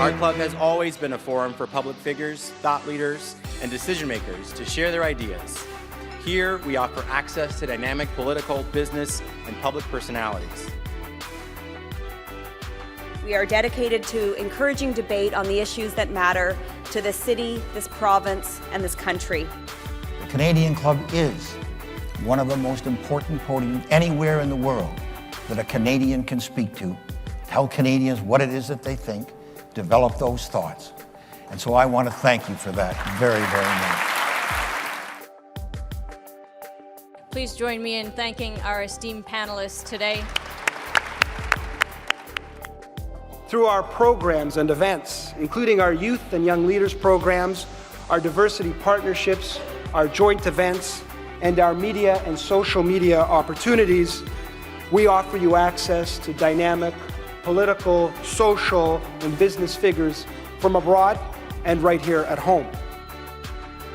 Our club has always been a forum for public figures, thought leaders, and decision makers to share their ideas. Here, we offer access to dynamic political, business, and public personalities. We are dedicated to encouraging debate on the issues that matter to this city, this province, and this country. The Canadian Club is one of the most important podiums anywhere in the world that a Canadian can speak to, tell Canadians what it is that they think, develop those thoughts. And so I want to thank you for that very, very much. Please join me in thanking our esteemed panelists today. Through our programs and events, including our youth and young leaders programs, our diversity partnerships, our joint events, and our media and social media opportunities, we offer you access to dynamic political, social, and business figures from abroad and right here at home.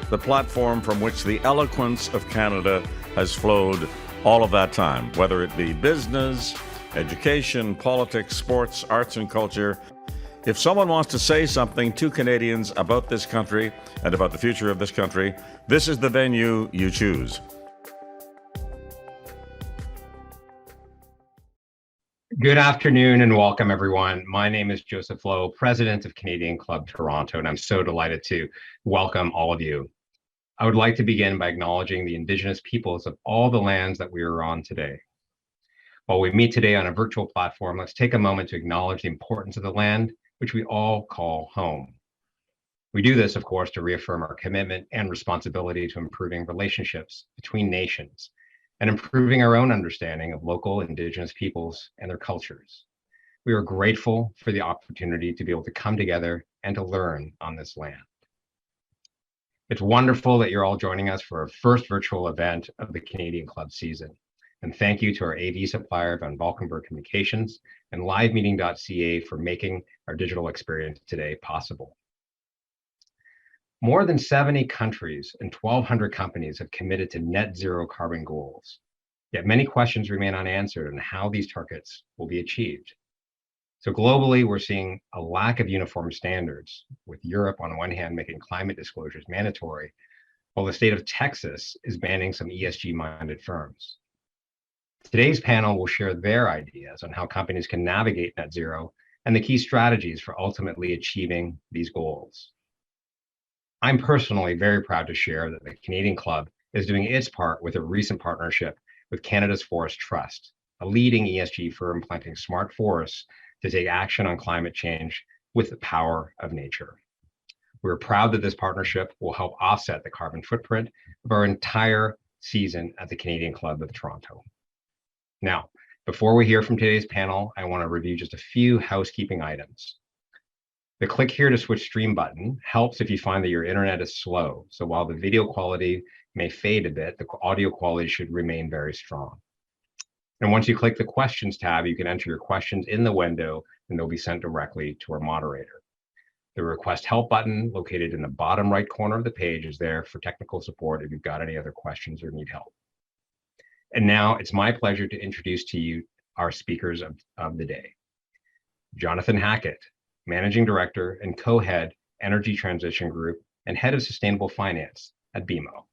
The platform from which the eloquence of Canada has flowed all of that time, whether it be business, education, politics, sports, arts, and culture. If someone wants to say something to Canadians about this country and about the future of this country, this is the venue you choose. Good afternoon and welcome, everyone. My name is Joseph Lowe, President of Canadian Club Toronto, and I'm so delighted to welcome all of you. I would like to begin by acknowledging the Indigenous peoples of all the lands that we are on today. While we meet today on a virtual platform, let's take a moment to acknowledge the importance of the land, which we all call home. We do this, of course, to reaffirm our commitment and responsibility to improving relationships between nations and improving our own understanding of local Indigenous peoples and their cultures. We are grateful for the opportunity to be able to come together and to learn on this land. It's wonderful that you're all joining us for our first virtual event of the Canadian Club season. And thank you to our AV supplier, Van Valkenburg Communications, and LiveMeeting.ca for making our digital experience today possible. More than 70 countries and 1,200 companies have committed to net zero carbon goals. Yet many questions remain unanswered on how these targets will be achieved. So globally, we're seeing a lack of uniform standards, with Europe on one hand making climate disclosures mandatory, while the state of Texas is banning some ESG-minded firms. Today's panel will share their ideas on how companies can navigate net zero and the key strategies for ultimately achieving these goals. I'm personally very proud to share that the Canadian Club is doing its part with a recent partnership with Canada's Forest Trust, a leading ESG firm planting smart forests to take action on climate change with the power of nature. We're proud that this partnership will help offset the carbon footprint of our entire season at the Canadian Club of Toronto. Now, before we hear from today's panel, I want to review just a few housekeeping items. The click here to switch stream button helps if you find that your internet is slow. So while the video quality may fade a bit, the audio quality should remain very strong. And once you click the questions tab, you can enter your questions in the window and they'll be sent directly to our moderator. The request help button located in the bottom right corner of the page is there for technical support if you've got any other questions or need help. And now it's my pleasure to introduce to you our speakers of the day. Jonathan Hackett, Managing Director and Co-Head, Energy Transition Group, and Head of Sustainable Finance at BMO.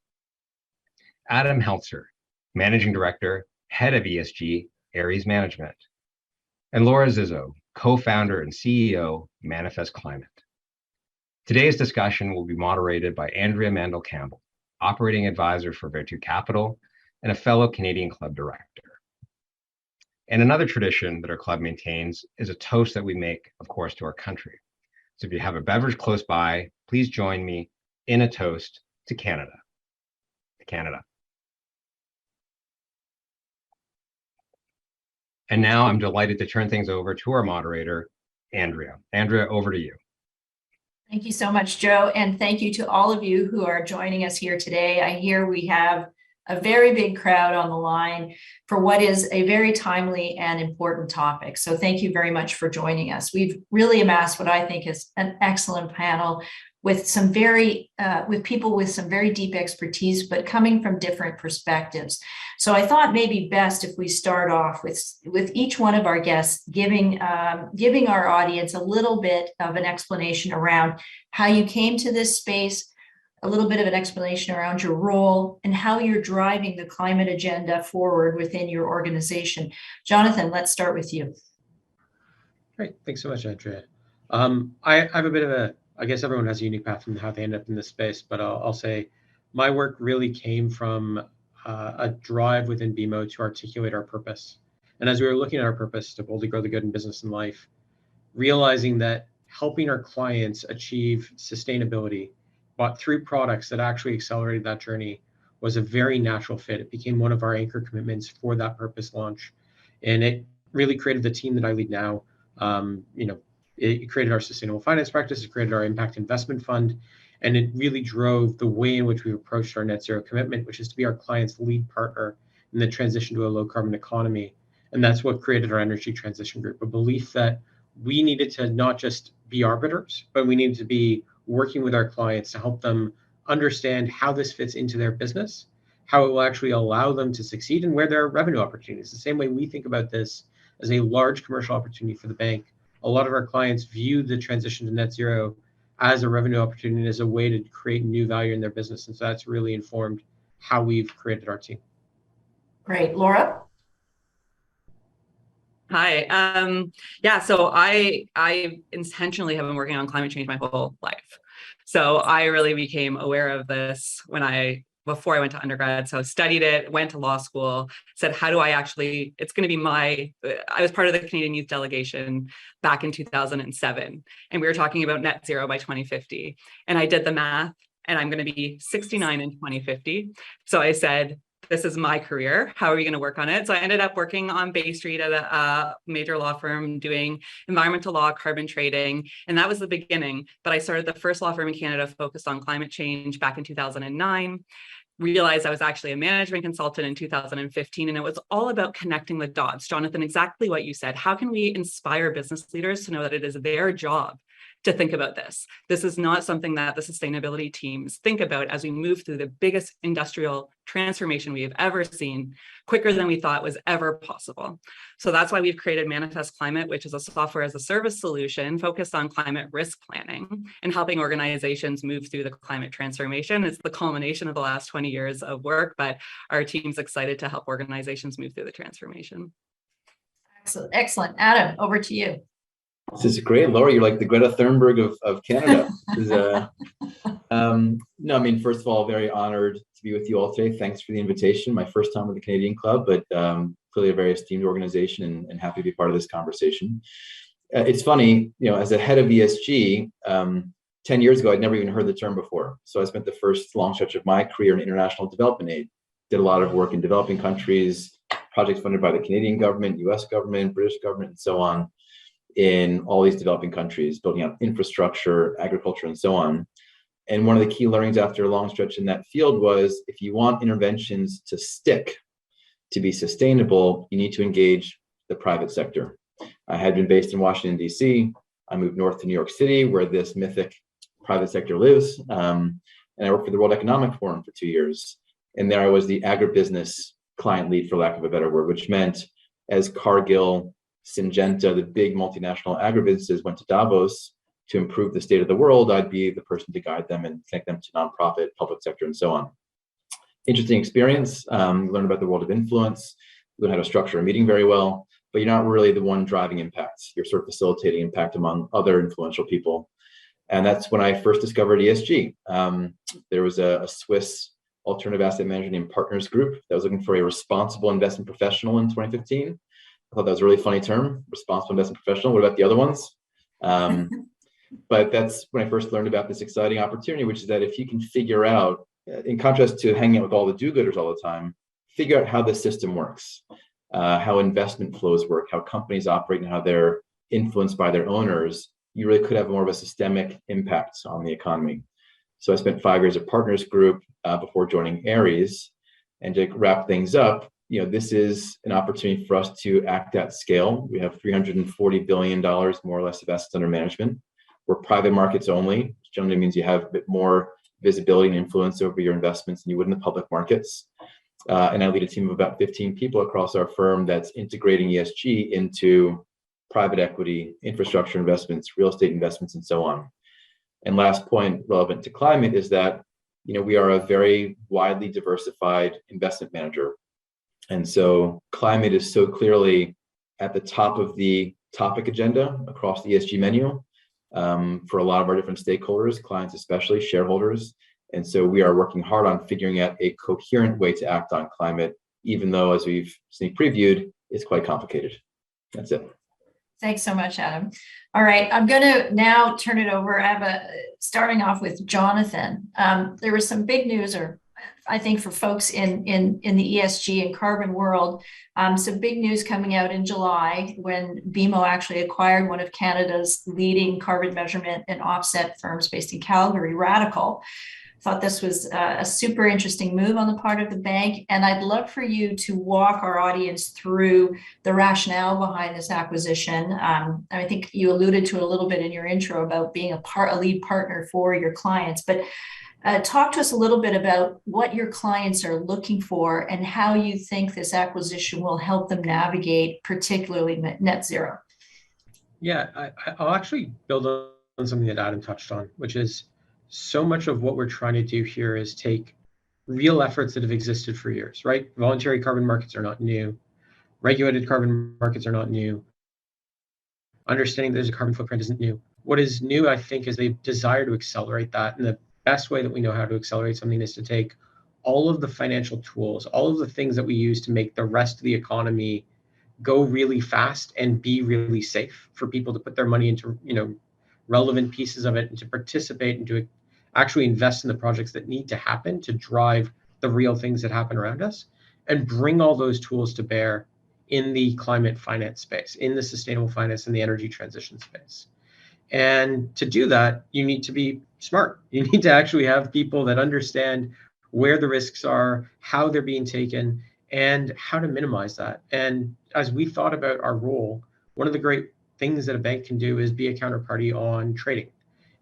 Adam Heltzer, Managing Director, Head of ESG, Ares Management. And Laura Zizzo, Co-Founder and CEO, Manifest Climate. Today's discussion will be moderated by Andrea Mandel-Campbell, Operating Advisor for Vertu Capital, and a fellow Canadian Club Director. And another tradition that our club maintains is a toast that we make, of course, to our country. So if you have a beverage close by, please join me in a toast to Canada. To Canada. And now I'm delighted to turn things over to our moderator, Andrea. Andrea, over to you. Thank you so much, Joe. And thank you to all of you who are joining us here today. I hear we have a very big crowd on the line for what is a very timely and important topic. So thank you very much for joining us. We've really amassed what I think is an excellent panel with some with people with some very deep expertise, but coming from different perspectives. So I thought maybe best if we start off with each one of our guests giving our audience a little bit of an explanation around how you came to this space, a little bit of an explanation around your role, and how you're driving the climate agenda forward within your organization. Jonathan, let's start with you. Great, thanks so much, Andrea. I have a bit of I guess everyone has a unique path from how they end up in this space, but I'll say my work really came from a drive within BMO to articulate our purpose. And as we were looking at our purpose to boldly grow the good in business and life, realizing that helping our clients achieve sustainability, but through products that actually accelerated that journey, was a very natural fit. It became one of our anchor commitments for that purpose launch. And it really created the team that I lead now. It created our sustainable finance practice, it created our impact investment fund, and it really drove the way in which we approached our net zero commitment, which is to be our client's lead partner in the transition to a low carbon economy. And that's what created our energy transition group, a belief that we needed to not just be arbiters, but we needed to be working with our clients to help them understand how this fits into their business, how it will actually allow them to succeed, and where there are revenue opportunities. The same way we think about this as a large commercial opportunity for the bank, a lot of our clients view the transition to net zero as a revenue opportunity and as a way to create new value in their business. And so that's really informed how we've created our team. Great. Laura? Hi. So I intentionally have been working on climate change my whole life. So I really became aware of this before I went to undergrad. So I studied it, went to law school, said, how do I actually, it's going to be I was part of the Canadian Youth Delegation back in 2007. And we were talking about net zero by 2050. And I did the math, and I'm going to be 69 in 2050. So I said, this is my career. How are we going to work on it? So I ended up working on Bay Street at a major law firm doing environmental law, carbon trading. And that was the beginning. But I started the first law firm in Canada focused on climate change back in 2009. Realized I was actually a management consultant in 2015. And it was all about connecting the dots. Jonathan, exactly what you said. How can we inspire business leaders to know that it is their job to think about this? This is not something that the sustainability teams think about as we move through the biggest industrial transformation we have ever seen, quicker than we thought was ever possible. So that's why we've created Manifest Climate, which is a software as a service solution focused on climate risk planning and helping organizations move through the climate transformation. It's the culmination of the last 20 years of work, but our team's excited to help organizations move through the transformation. Excellent. Adam, over to you. This is great, Laura. You're like the Greta Thunberg of Canada. First of all, very honored to be with you all today. Thanks for the invitation. My first time with the Canadian Club, but clearly a very esteemed organization, and happy to be part of this conversation. It's funny, as a head of ESG, 10 years ago, I'd never even heard the term before. So I spent the first long stretch of my career in international development aid. Did a lot of work in developing countries, projects funded by the Canadian government, US government, British government, and so on, in all these developing countries, building up infrastructure, agriculture, and so on. And one of the key learnings after a long stretch in that field was, if you want interventions to stick, to be sustainable, you need to engage the private sector. I had been based in Washington, D.C. I moved north to New York City, where this mythic private sector lives. And I worked for the World Economic Forum for 2 years. And there I was the agribusiness client lead, for lack of a better word, which meant as Cargill, Syngenta, the big multinational agribusinesses, went to Davos to improve the state of the world, I'd be the person to guide them and connect them to nonprofit, public sector, and so on. Interesting experience. Learn about the world of influence, learn how to structure a meeting very well, but you're not really the one driving impact. You're sort of facilitating impact among other influential people. And that's when I first discovered ESG. There was a Swiss alternative asset manager named Partners Group that was looking for a responsible investment professional in 2015. I thought that was a really funny term, responsible investment professional. What about the other ones? But that's when I first learned about this exciting opportunity, which is that if you can figure out, in contrast to hanging out with all the do-gooders all the time, figure out how the system works, how investment flows work, how companies operate, and how they're influenced by their owners, you really could have more of a systemic impact on the economy. So I spent 5 years at Partners Group before joining Ares. And to wrap things up, this is an opportunity for us to act at scale. We have $340 billion, more or less, of assets under management. We're private markets only, which generally means you have a bit more visibility and influence over your investments than you would in the public markets. And I lead a team of about 15 people across our firm that's integrating ESG into private equity, infrastructure investments, real estate investments, and so on. And last point relevant to climate is that, we are a very widely diversified investment manager. And so climate is so clearly at the top of the topic agenda across the ESG menu for a lot of our different stakeholders, clients especially, shareholders. And so we are working hard on figuring out a coherent way to act on climate, even though, as we've sneak previewed, it's quite complicated. That's it. Thanks so much, Adam. All right, I'm going to now turn it over. Starting off with Jonathan. There was some big news, or I think for folks in the ESG and carbon world, some big news coming out in July when BMO actually acquired one of Canada's leading carbon measurement and offset firms based in Calgary, Radical. Thought this was a super interesting move on the part of the bank, and I'd love for you to walk our audience through the rationale behind this acquisition. I think you alluded to it a little bit in your intro about being a lead partner for your clients, but talk to us a little bit about what your clients are looking for and how you think this acquisition will help them navigate, particularly net zero. Yeah, I'll actually build on something that Adam touched on, which is so much of what we're trying to do here is take real efforts that have existed for years, right? Voluntary carbon markets are not new. Regulated carbon markets are not new. Understanding there's a carbon footprint isn't new. What is new, I think, is the desire to accelerate that. And the best way that we know how to accelerate something is to take all of the financial tools, all of the things that we use to make the rest of the economy go really fast and be really safe for people to put their money into, relevant pieces of it and to participate and to actually invest in the projects that need to happen to drive the real things that happen around us, and bring all those tools to bear in the climate finance space, in the sustainable finance and the energy transition space. And to do that, you need to be smart. You need to actually have people that understand where the risks are, how they're being taken, and how to minimize that. And as we thought about our role, one of the great things that a bank can do is be a counterparty on trading,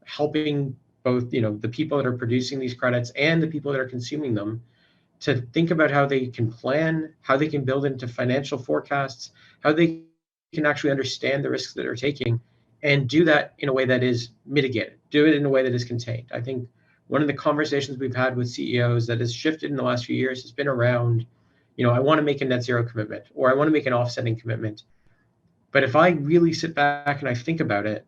helping both the people that are producing these credits and the people that are consuming them to think about how they can plan, how they can build into financial forecasts, how they can actually understand the risks that they're taking, and do that in a way that is mitigated, do it in a way that is contained. I think one of the conversations we've had with CEOs that has shifted in the last few years has been around, I want to make a net zero commitment, or I want to make an offsetting commitment. But if I really sit back and I think about it,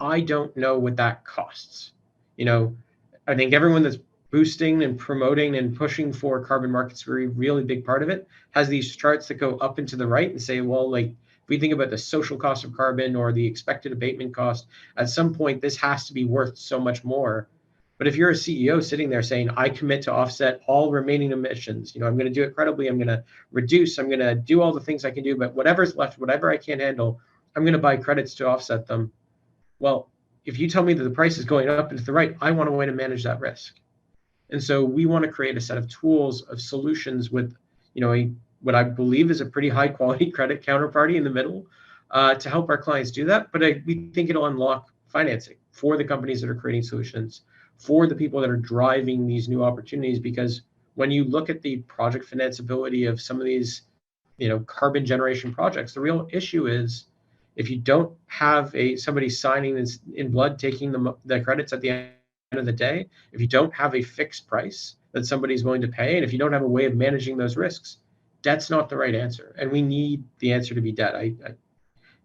I don't know what that costs. I think everyone that's boosting and promoting and pushing for carbon markets, a really big part of it, has these charts that go up and to the right and say, well, if we think about the social cost of carbon or the expected abatement cost, at some point this has to be worth so much more. But if you're a CEO sitting there saying, I commit to offset all remaining emissions, I'm going to do it credibly, I'm going to reduce, I'm going to do all the things I can do, but whatever's left, whatever I can't handle, I'm going to buy credits to offset them. Well, if you tell me that the price is going up and to the right, I want a way to manage that risk. And so we want to create a set of tools, of solutions with, what I believe is a pretty high quality credit counterparty in the middle to help our clients do that. But we think it'll unlock financing for the companies that are creating solutions, for the people that are driving these new opportunities. Because when you look at the project financeability of some of these, carbon generation projects, the real issue is if you don't have somebody signing this in blood, taking the credits at the end of the day, if you don't have a fixed price that somebody's willing to pay, and if you don't have a way of managing those risks, debt's not the right answer. And we need the answer to be debt. I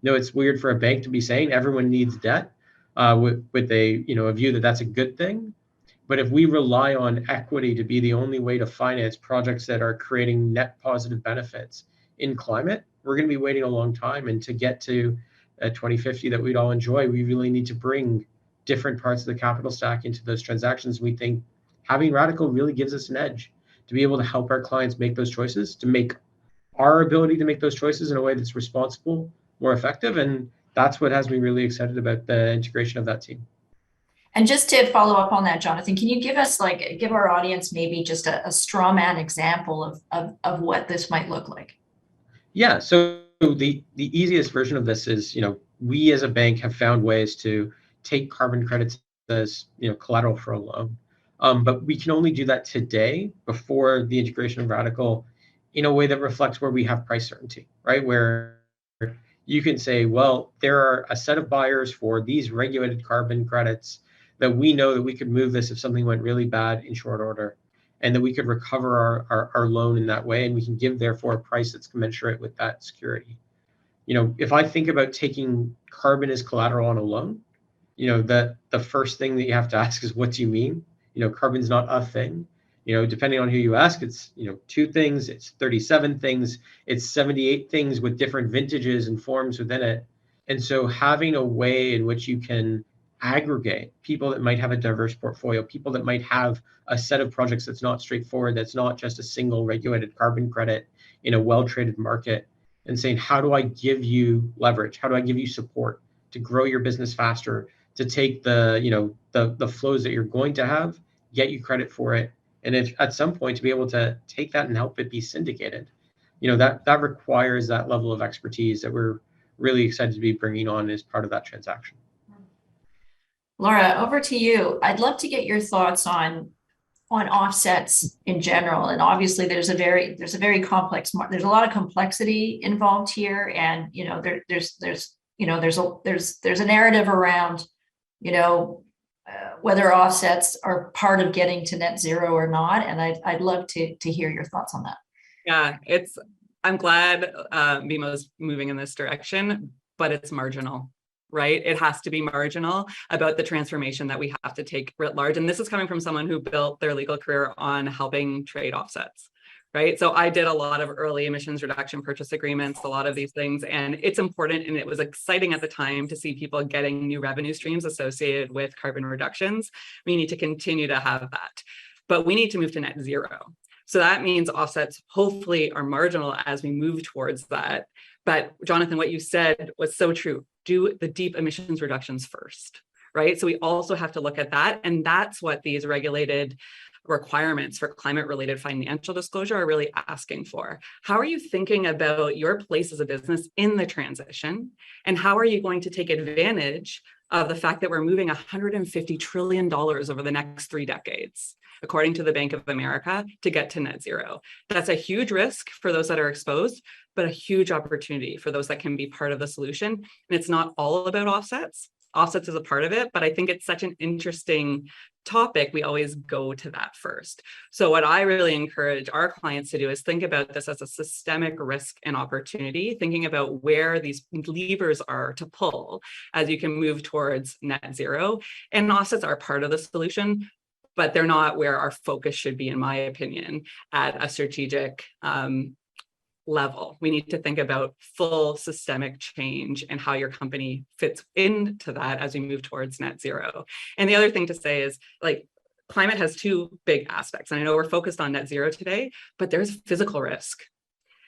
know it's weird for a bank to be saying everyone needs debt with a view that that's a good thing. But if we rely on equity to be the only way to finance projects that are creating net positive benefits in climate, we're going to be waiting a long time. And to get to 2050 that we'd all enjoy, we really need to bring different parts of the capital stack into those transactions. We think having Radical really gives us an edge to be able to help our clients make those choices, to make our ability to make those choices in a way that's responsible more effective. And that's what has me really excited about the integration of that team. And just to follow up on that, Jonathan, can you give us give our audience maybe just a straw man example of what this might look like? Yeah, so the easiest version of this is, we as a bank have found ways to take carbon credits as collateral for a loan. But we can only do that today before the integration of Radical in a way that reflects where we have price certainty, right? Where you can say, well, there are a set of buyers for these regulated carbon credits that we know that we could move this if something went really bad in short order, and that we could recover our loan in that way, and we can give, therefore, a price that's commensurate with that security. If I think about taking carbon as collateral on a loan, that the first thing that you have to ask is, what do you mean? Carbon's not a thing. Depending on who you ask, it's 2 things, it's 37 things, it's 78 things with different vintages and forms within it. And so having a way in which you can aggregate people that might have a diverse portfolio, people that might have a set of projects that's not straightforward, that's not just a single regulated carbon credit in a well-traded market, and saying, how do I give you leverage? How do I give you support to grow your business faster, to take the flows that you're going to have, get you credit for it, and if at some point to be able to take that and help it be syndicated, that requires that level of expertise that we're really excited to be bringing on as part of that transaction. Laura, over to you. I'd love to get your thoughts on offsets in general. And obviously there's a very complex, there's a lot of complexity involved here. And, there's a narrative around, whether offsets are part of getting to net zero or not. And I'd love to hear your thoughts on that. Yeah, I'm glad BMO's moving in this direction, but it's marginal. Right? It has to be marginal about the transformation that we have to take writ large. And this is coming from someone who built their legal career on helping trade offsets, right? So I did a lot of early emissions reduction purchase agreements, a lot of these things, and it's important. And it was exciting at the time to see people getting new revenue streams associated with carbon reductions. We need to continue to have that, but we need to move to net zero. So that means offsets hopefully are marginal as we move towards that. But Jonathan, what you said was so true. Do the deep emissions reductions first, right? So we also have to look at that. And that's what these regulated requirements for climate-related financial disclosure are really asking for. How are you thinking about your place as a business in the transition? And how are you going to take advantage of the fact that we're moving $150 trillion over the next 3 decades, according to the Bank of America, to get to net zero? That's a huge risk for those that are exposed, but a huge opportunity for those that can be part of the solution. And it's not all about offsets. Offsets is a part of it, but I think it's such an interesting topic. We always go to that first. So what I really encourage our clients to do is think about this as a systemic risk and opportunity, thinking about where these levers are to pull as you can move towards net zero. And offsets are part of the solution, but they're not where our focus should be, in my opinion, at a strategic level. We need to think about full systemic change and how your company fits into that as we move towards net zero. And the other thing to say is, climate has 2 big aspects. And I know we're focused on net zero today, but there's physical risk.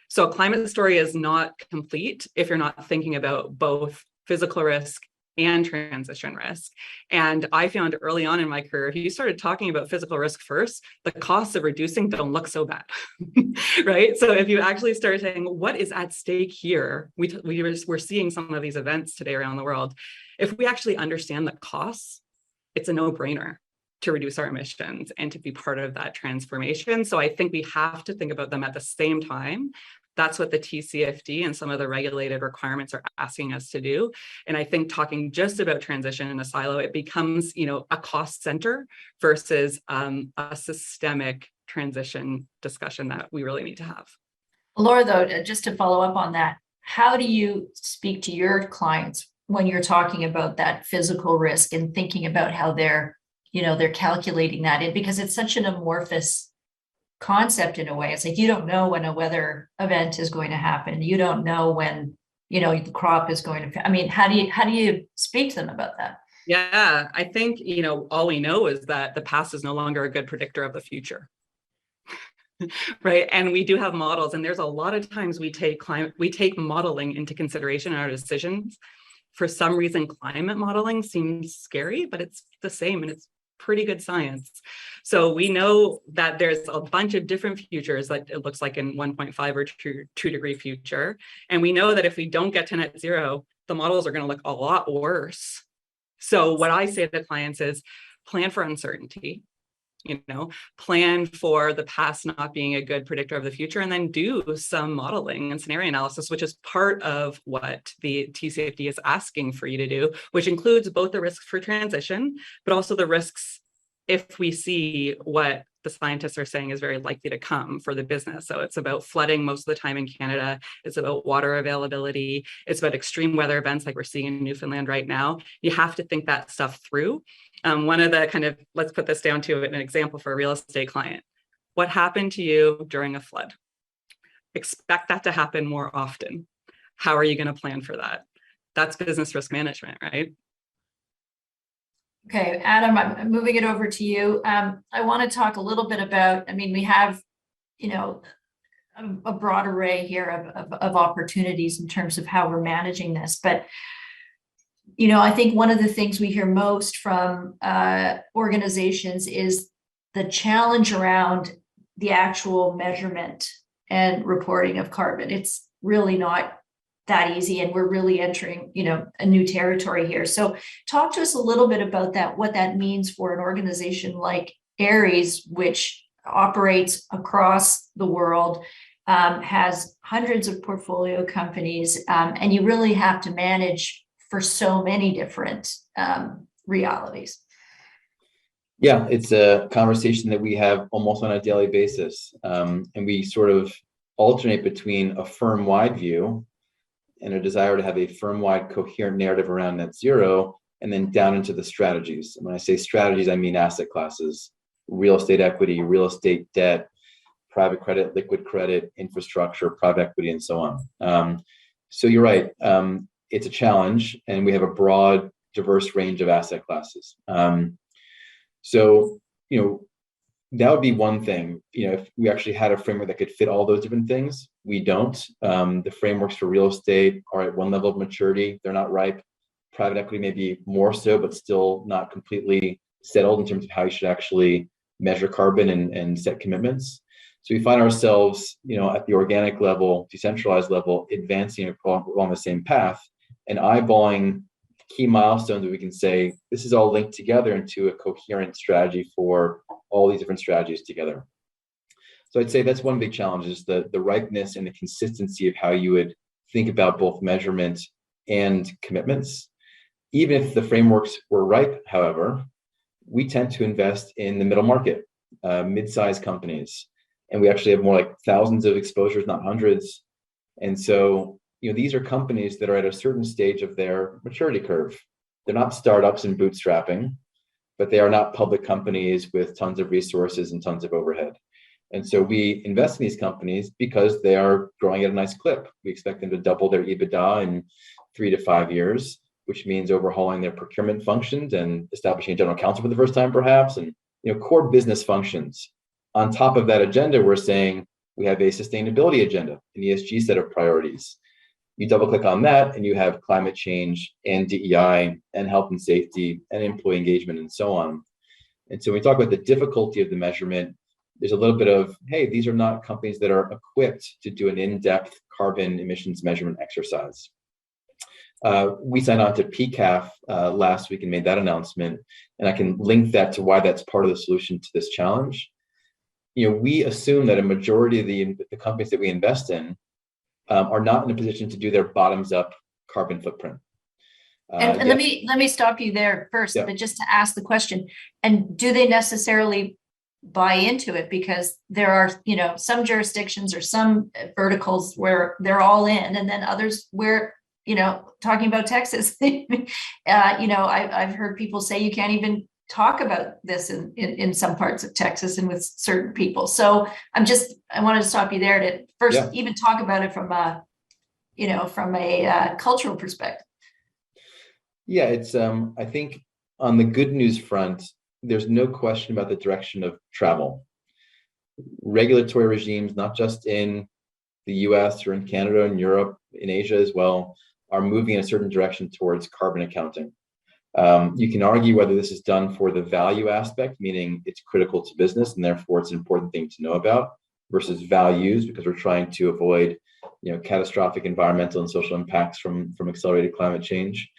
So a climate story is not complete if you're not thinking about both physical risk and transition risk. And I found early on in my career, if you started talking about physical risk first, the costs of reducing don't look so bad, right? So if you actually start saying, what is at stake here? We're seeing some of these events today around the world. If we actually understand the costs, it's a no-brainer to reduce our emissions and to be part of that transformation. So I think we have to think about them at the same time. That's what the TCFD and some of the regulated requirements are asking us to do. And I think talking just about transition in a silo, it becomes, a cost center versus a systemic transition discussion that we really need to have. Laura, though, just to follow up on that, how do you speak to your clients when you're talking about that physical risk and thinking about how they're calculating that in? Because it's such an amorphous concept in a way. It's like you don't know when a weather event is going to happen. You don't know when the crop is going to. I mean, how do you speak to them about that? Yeah, I think all we know is that the past is no longer a good predictor of the future, right? And we do have models, and there's a lot of times we take modeling into consideration in our decisions. For some reason, climate modeling seems scary, but it's the same, and it's pretty good science. So we know that there's a bunch of different futures that it looks like in 1.5 or 2 degree future. And we know that if we don't get to net zero, the models are going to look a lot worse. So what I say to clients is plan for uncertainty, plan for the past not being a good predictor of the future, and then do some modeling and scenario analysis, which is part of what the TCFD is asking for you to do, which includes both the risks for transition, but also the risks if we see what the scientists are saying is very likely to come for the business. So it's about flooding most of the time in Canada. It's about water availability. It's about extreme weather events like we're seeing in Newfoundland right now. You have to think that stuff through. One of the let's put this down to an example for a real estate client. What happened to you during a flood? Expect that to happen more often. How are you going to plan for that? That's business risk management, right? Okay, Adam, I'm moving it over to you. I want to talk a little bit about, we have, a broad array here of opportunities in terms of how we're managing this. But, I think one of the things we hear most from organizations is the challenge around the actual measurement and reporting of carbon. It's really not that easy, and we're really entering a new territory here. So talk to us a little bit about that, what that means for an organization like Aries, which operates across the world, has hundreds of portfolio companies, and you really have to manage for so many different realities. Yeah, it's a conversation that we have almost on a daily basis, and we sort of alternate between a firm-wide view and a desire to have a firm-wide coherent narrative around net zero, and then down into the strategies. And when I say strategies, I mean asset classes: real estate equity, real estate debt, private credit, liquid credit, infrastructure, private equity, and so on. So you're right, it's a challenge, and we have a broad, diverse range of asset classes. So, that would be one thing. If we actually had a framework that could fit all those different things, we don't. The frameworks for real estate are at one level of maturity. They're not ripe. Private equity may be more so, but still not completely settled in terms of how you should actually measure carbon and set commitments. So we find ourselves, at the organic level, decentralized level, advancing along the same path and eyeballing key milestones that we can say, this is all linked together into a coherent strategy for all these different strategies together. So I'd say that's one big challenge, is the ripeness and the consistency of how you would think about both measurement and commitments. Even if the frameworks were ripe, however, we tend to invest in the middle market, mid-sized companies, and we actually have more like thousands of exposures, not hundreds. And so, these are companies that are at a certain stage of their maturity curve. They're not startups and bootstrapping, but they are not public companies with tons of resources and tons of overhead. And so we invest in these companies because they are growing at a nice clip. We expect them to double their EBITDA in 3 to 5 years, which means overhauling their procurement functions and establishing a general counsel for the first time, perhaps, and core business functions. On top of that agenda, we're saying we have a sustainability agenda, an ESG set of priorities. You double click on that and you have climate change and DEI and health and safety and employee engagement and so on. And so when we talk about the difficulty of the measurement, there's a little bit of, hey, these are not companies that are equipped to do an in-depth carbon emissions measurement exercise. We signed on to PCAF last week and made that announcement, and I can link that to why that's part of the solution to this challenge. We assume that a majority of the companies that we invest in are not in a position to do their bottoms-up carbon footprint. And let me stop you there first, but just to ask the question, and do they necessarily buy into it? Because there are, some jurisdictions or some verticals where they're all in, and then others where, talking about Texas, I've heard people say you can't even talk about this in some parts of Texas and with certain people. So I wanted to stop you there to first even talk about it from a cultural perspective. Yeah, it's I think on the good news front, there's no question about the direction of travel. Regulatory regimes, not just in the US or in Canada and Europe, in Asia as well, are moving in a certain direction towards carbon accounting. You can argue whether this is done for the value aspect, meaning it's critical to business and therefore it's an important thing to know about, versus values, because we're trying to avoid catastrophic environmental and social impacts from accelerated climate change.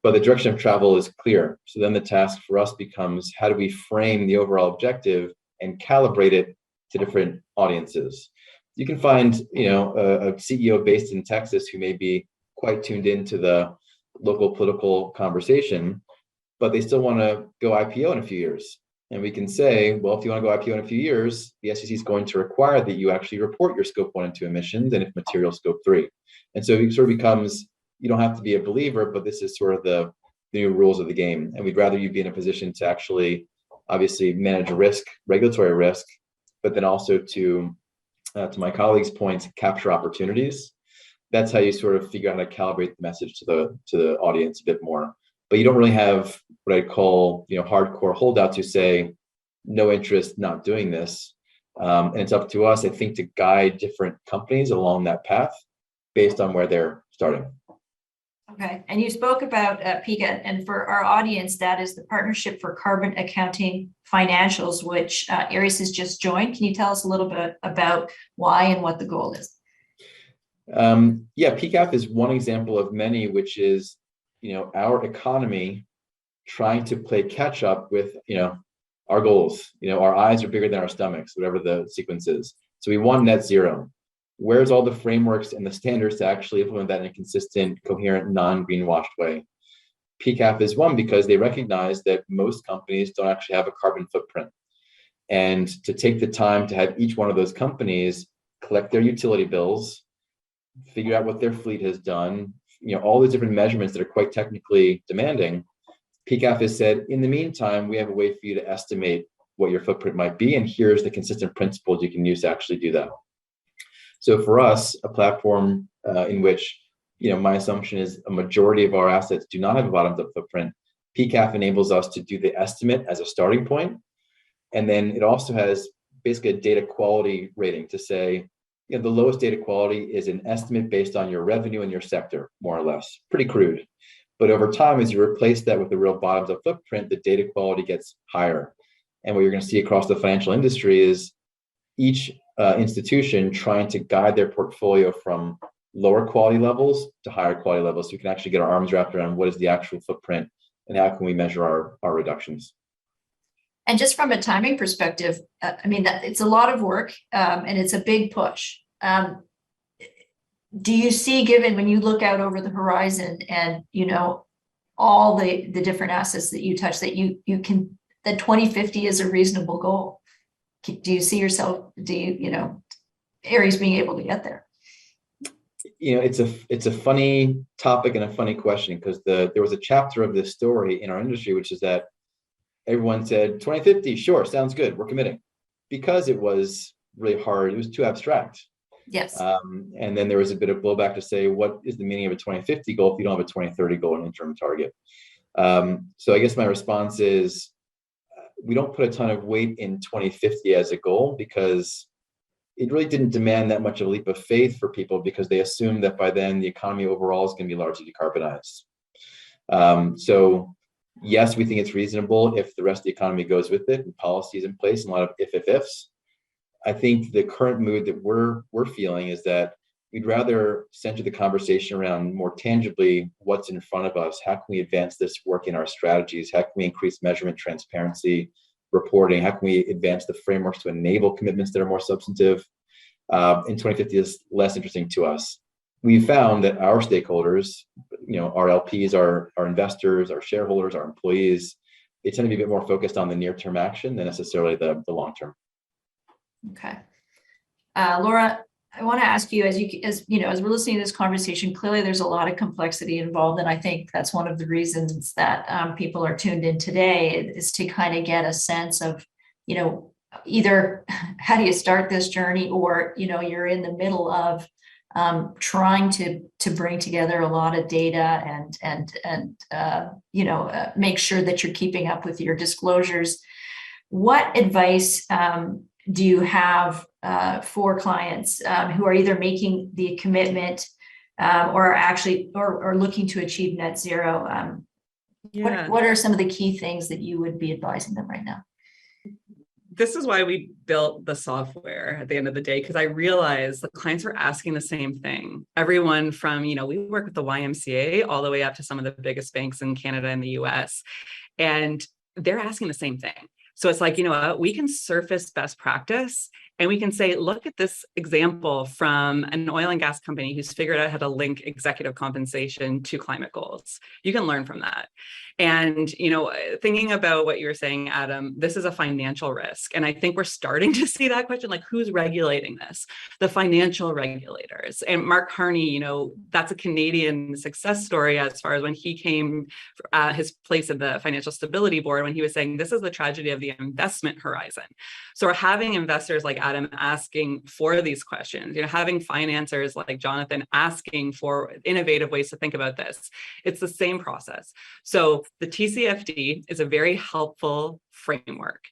but the direction of travel is clear. So then the task for us becomes, how do we frame the overall objective and calibrate it to different audiences? You can find, a CEO based in Texas who may be quite tuned into the local political conversation, but they still want to go IPO in a few years. And we can say, well, if you want to go IPO in a few years, the SEC is going to require that you actually report your scope 1 and 2 emissions, and if material, scope 3. And so it sort of becomes, you don't have to be a believer, but this is sort of the new rules of the game. And we'd rather you be in a position to actually, obviously, manage risk, regulatory risk, but then also to my colleague's point, capture opportunities. That's how you sort of figure out how to calibrate the message to the audience a bit more. But you don't really have what I call, hardcore holdouts who say, no interest, not doing this. And it's up to us, I think, to guide different companies along that path based on where they're starting. Okay, and you spoke about PCAF, and for our audience, that is the Partnership for Carbon Accounting Financials, which Aries has just joined. Can you tell us a little bit about why and what the goal is? PCAF is one example of many, which is, our economy trying to play catch up with, our goals. Our eyes are bigger than our stomachs, whatever the sequence is. So we want net zero. Where's all the frameworks and the standards to actually implement that in a consistent, coherent, non-greenwashed way? PCAF is one because they recognize that most companies don't actually have a carbon footprint. And to take the time to have each one of those companies collect their utility bills, figure out what their fleet has done, all those different measurements that are quite technically demanding, PCAF has said, in the meantime, we have a way for you to estimate what your footprint might be, and here's the consistent principles you can use to actually do that. So for us, a platform in which, my assumption is a majority of our assets do not have a bottoms-up footprint, PCAF enables us to do the estimate as a starting point. And then it also has basically a data quality rating to say, the lowest data quality is an estimate based on your revenue and your sector, more or less. Pretty crude. But over time, as you replace that with a real bottoms-up footprint, the data quality gets higher. And what you're going to see across the financial industry is each institution trying to guide their portfolio from lower quality levels to higher quality levels, so we can actually get our arms wrapped around what is the actual footprint and how can we measure our reductions. And just from a timing perspective, it's a lot of work and it's a big push. Do you see, given when you look out over the horizon and all the different assets that you touch, that that 2050 is a reasonable goal? Do you see yourself, Aries being able to get there? It's a funny topic and a funny question, because there was a chapter of this story in our industry, which is that everyone said 2050, sure, sounds good, we're committing, because it was really hard, it was too abstract. Yes. And then there was a bit of blowback to say, what is the meaning of a 2050 goal if you don't have a 2030 goal, an interim target? So I guess my response is, we don't put a ton of weight in 2050 as a goal, because it really didn't demand that much of a leap of faith for people, because they assumed that by then the economy overall is going to be largely decarbonized. So yes, we think it's reasonable if the rest of the economy goes with it and policies in place and a lot of ifs. I think the current mood that we're feeling is that we'd rather center the conversation around more tangibly what's in front of us. How can we advance this work in our strategies? How can we increase measurement, transparency, reporting? How can we advance the frameworks to enable commitments that are more substantive? In 2050 is less interesting to us. We found that our stakeholders, our LPs, our investors, our shareholders, our employees, they tend to be a bit more focused on the near-term action than necessarily the long-term. Okay. Laura, I want to ask you, as we're listening to this conversation, clearly there's a lot of complexity involved. And I think that's one of the reasons that people are tuned in today, is to kind of get a sense of, either how do you start this journey, or, you're in the middle of trying to bring together a lot of data and make sure that you're keeping up with your disclosures. What advice do you have for clients who are either making the commitment or are looking to achieve net zero? What are some of the key things that you would be advising them right now? this is why we built the software at the end of the day, because I realized the clients were asking the same thing. Everyone from, we work with the YMCA all the way up to some of the biggest banks in Canada and the US, and they're asking the same thing. So it's like, we can surface best practice and we can say, look at this example from an oil and gas company who's figured out how to link executive compensation to climate goals. You can learn from that. And, thinking about what you were saying, Adam, this is a financial risk. And I think we're starting to see that question, like who's regulating this? The financial regulators. And Mark Harney, that's a Canadian success story as far as when he came his place at the Financial Stability Board, when he was saying, this is the tragedy of the investment horizon. So we're having investors like Adam asking for these questions, having financiers like Jonathan asking for innovative ways to think about this. It's the same process. So the TCFD is a very helpful framework.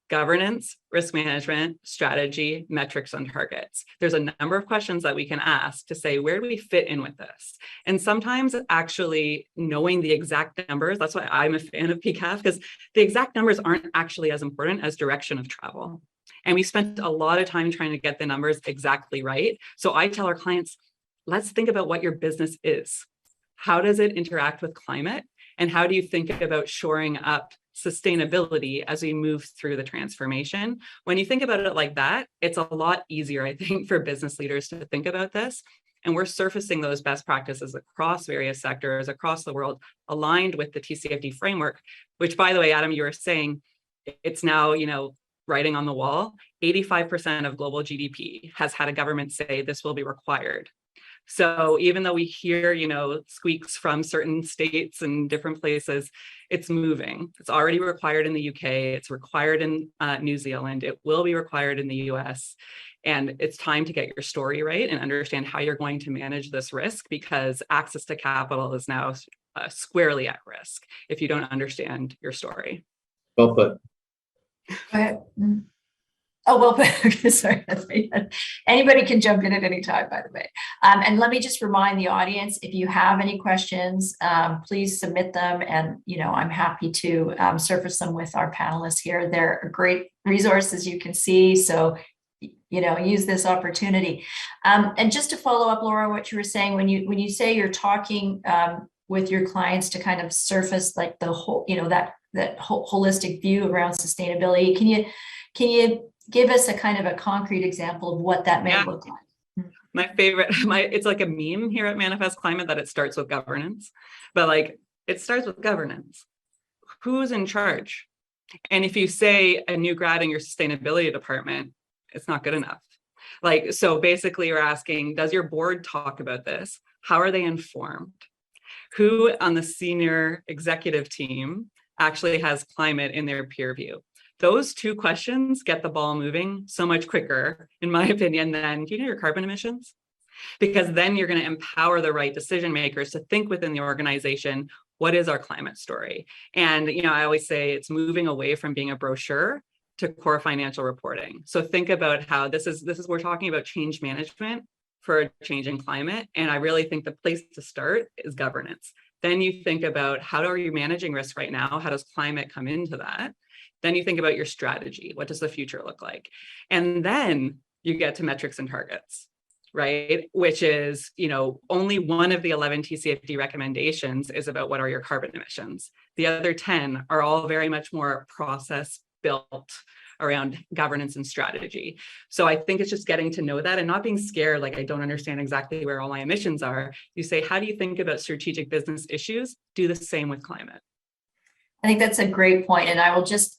Governance, risk management, strategy, metrics, and targets. There's a number of questions that we can ask to say, where do we fit in with this? And sometimes actually knowing the exact numbers, that's why I'm a fan of PCAF, because the exact numbers aren't actually as important as direction of travel. And we spent a lot of time trying to get the numbers exactly right. So I tell our clients, let's think about what your business is. How does it interact with climate? And how do you think about shoring up sustainability as we move through the transformation? When you think about it like that, it's a lot easier, I think, for business leaders to think about this. And we're surfacing those best practices across various sectors across the world, aligned with the TCFD framework, which, by the way, Adam, you were saying, it's now, writing on the wall. 85% of global GDP has had a government say this will be required. So even though we hear, squeaks from certain states and different places, it's moving. It's already required in the UK. It's required in New Zealand. It will be required in the US. And it's time to get your story right and understand how you're going to manage this risk, because access to capital is now squarely at risk if you don't understand your story. Well put. Go ahead. Oh, well, sorry. Anybody can jump in at any time, by the way. And let me just remind the audience, if you have any questions, please submit them. And, I'm happy to surface them with our panelists here. They're a great resource, as you can see. So, use this opportunity. And just to follow up, Laura, what you were saying, when you say you're talking with your clients to kind of surface like the whole, that holistic view around sustainability, can you give us a kind of a concrete example of what that may look like? My favorite, it's like a meme here at Manifest Climate that it starts with governance, but it starts with governance. Who's in charge? And if you say a new grad in your sustainability department, it's not good enough. So basically you're asking, does your board talk about this? How are they informed? Who on the senior executive team actually has climate in their peer view? Those two questions get the ball moving so much quicker, in my opinion, than, do you know your carbon emissions? Because then you're going to empower the right decision makers to think within the organization, what is our climate story? And, I always say it's moving away from being a brochure to core financial reporting. So think about how this is we're talking about change management for a changing climate. And I really think the place to start is governance. Then you think about, how are you managing risk right now? How does climate come into that? Then you think about your strategy. What does the future look like? And then you get to metrics and targets, right? Which is, only one of the 11 TCFD recommendations is about what are your carbon emissions. The other 10 are all very much more process built around governance and strategy. So I think it's just getting to know that and not being scared, like I don't understand exactly where all my emissions are. You say, how do you think about strategic business issues? Do the same with climate. I think that's a great point. And I will just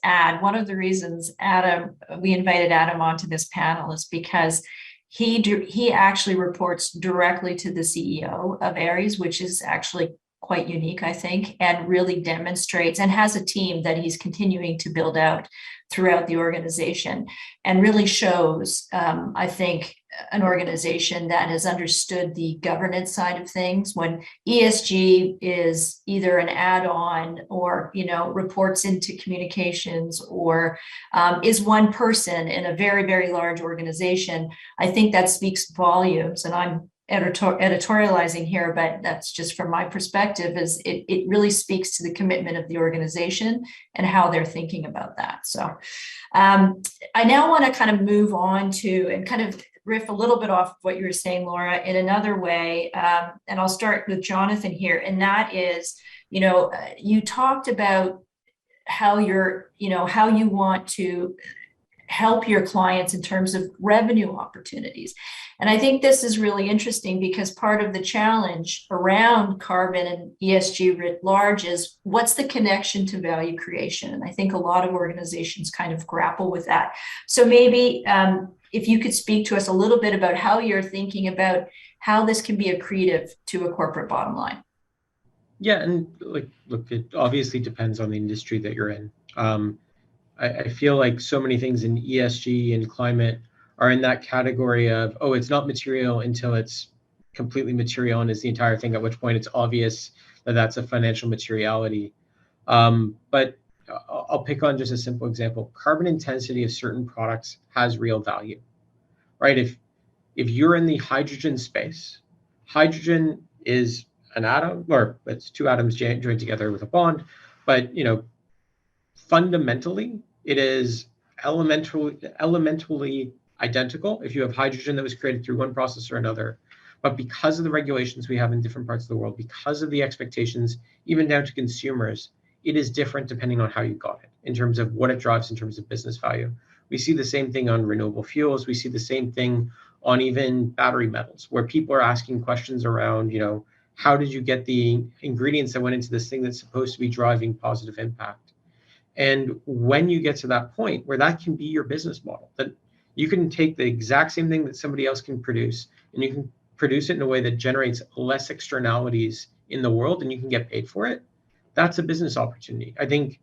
add, one of the reasons we invited Adam onto this panel is because he actually reports directly to the CEO of Aries, which is actually quite unique, I think, and really demonstrates and has a team that he's continuing to build out throughout the organization, and really shows, I think, an organization that has understood the governance side of things, when ESG is either an add-on or, reports into communications, or is one person in a very, very large organization. I think that speaks volumes. And I'm editorializing here, but that's just from my perspective, is it really speaks to the commitment of the organization and how they're thinking about that. So I now want to kind of move on to and kind of riff a little bit off of what you were saying, Laura, in another way. And I'll start with Jonathan here. And that is, you talked about how how you want to help your clients in terms of revenue opportunities. And I think this is really interesting because part of the challenge around carbon and ESG writ large is what's the connection to value creation? And I think a lot of organizations kind of grapple with that. So maybe if you could speak to us a little bit about how you're thinking about how this can be accretive to a corporate bottom line. Yeah, and look, it obviously depends on the industry that you're in. I feel like so many things in ESG and climate are in that category of, oh, it's not material until it's completely material and is the entire thing, at which point it's obvious that that's a financial materiality. But I'll pick on just a simple example. Carbon intensity of certain products has real value, right? If you're in the hydrogen space, hydrogen is an atom, or it's two atoms joined together with a bond, but fundamentally, it is elementally identical if you have hydrogen that was created through one process or another. But because of the regulations we have in different parts of the world, because of the expectations, even down to consumers, it is different depending on how you got it, in terms of what it drives in terms of business value. We see the same thing on renewable fuels. We see the same thing on even battery metals, where people are asking questions around, how did you get the ingredients that went into this thing that's supposed to be driving positive impact? And when you get to that point where that can be your business model, that you can take the exact same thing that somebody else can produce, and you can produce it in a way that generates less externalities in the world, and you can get paid for it, that's a business opportunity. I think,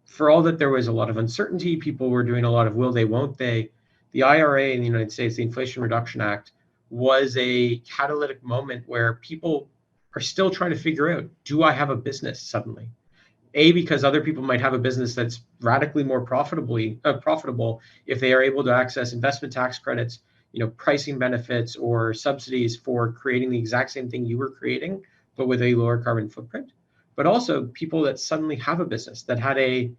for all that there was a lot of uncertainty, people were doing a lot of will they, won't they, the IRA in the United States, the Inflation Reduction Act, was a catalytic moment where people are still trying to figure out, do I have a business suddenly? Because other people might have a business that's radically more profitable if they are able to access investment tax credits, pricing benefits or subsidies for creating the exact same thing you were creating, but with a lower carbon footprint. But also people that suddenly have a business that had a